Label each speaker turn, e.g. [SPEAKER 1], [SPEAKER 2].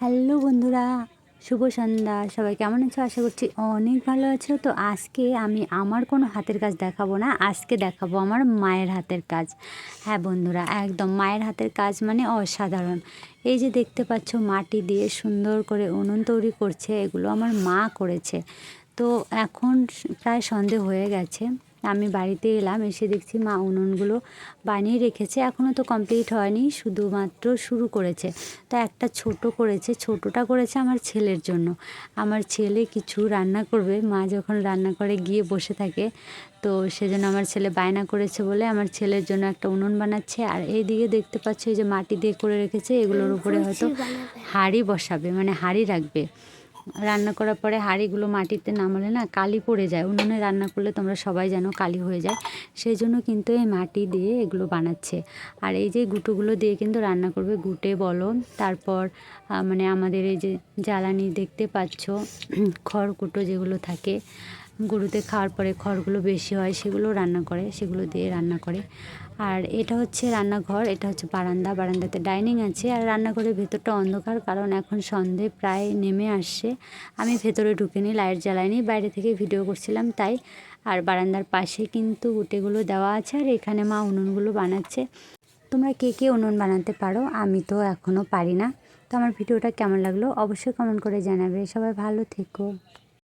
[SPEAKER 1] Hello বন্ধুরা, শুভ সন্ধ্যা। সবাই কেমন আছো? আশা করছি অনেক ভালো আছো। তো আজকে আমি আমার কোনো হাতের কাজ দেখাবো না, আজকে দেখাবো আমার মায়ের হাতের কাজ। হ্যাঁ বন্ধুরা, একদম মায়ের হাতের কাজ মানে অসাধারণ। এই যে দেখতে পাচ্ছ মাটি দিয়ে সুন্দর করে উনুন তৈরি করছে, এগুলো আমার মা করেছে। তো এখন প্রায় সন্ধে হয়ে গেছে, আমি বাড়িতে এলাম, এসে দেখছি মা উনুনগুলো বানিয়ে রেখেছে। এখনও তো কমপ্লিট হয়নি, শুধুমাত্র শুরু করেছে। তো একটা ছোট করেছে, ছোটটা করেছে আমার ছেলের জন্য। আমার ছেলে কিছু রান্না করবে, মা যখন রান্না করে গিয়ে বসে থাকে, তো সেজন্য আমার ছেলে বায়না করেছে বলে আমার ছেলের জন্য একটা উনুন বানাচ্ছে। আর এইদিকে দেখতে পাচ্ছ এই যে মাটি দিয়ে করে রেখেছে, এগুলোর উপরে হয়তো হাঁড়ি বসাবে, মানে হাঁড়ি রাখবে। রান্না করার পরে হাঁড়িগুলো মাটিতে নামালে না কালি পড়ে যায়, উনুনে রান্না করলে তোমরা সবাই জানো কালি হয়ে যায়। সেই জন্য কিন্তু এই মাটি দিয়ে এগুলো বানাচ্ছে। আর এই যে গুঁটোগুলো দিয়ে কিন্তু রান্না করবে, গুটে বলো, তারপর মানে আমাদের এই যে জ্বালানি দেখতে পাচ্ছ, খড়কুটো যেগুলো থাকে, গরুতে খাওয়ার পরে খড়গুলো বেশি হয় সেগুলো রান্না করে, সেগুলো দিয়ে রান্না করে। আর এটা হচ্ছে রান্নাঘর, এটা হচ্ছে বারান্দা, বারান্দাতে ডাইনিং আছে। আর রান্নাঘরের ভেতরটা অন্ধকার, কারণ এখন সন্ধে প্রায় নেমে আসছে। আমি ভেতরে ঢুকিনি, লাইট জ্বালাইনি, বাইরে থেকে ভিডিও করছিলাম তাই। আর বারান্দার পাশে কিন্তু উটেগুলো দেওয়া আছে, আর এখানে মা উনুনগুলো বানাচ্ছে। তোমরা কে কে উনুন বানাতে পারো? আমি তো এখনও পারি না। তো আমার ভিডিওটা কেমন লাগলো অবশ্যই কমেন্ট করে জানাবে। সবাই ভালো থেকো।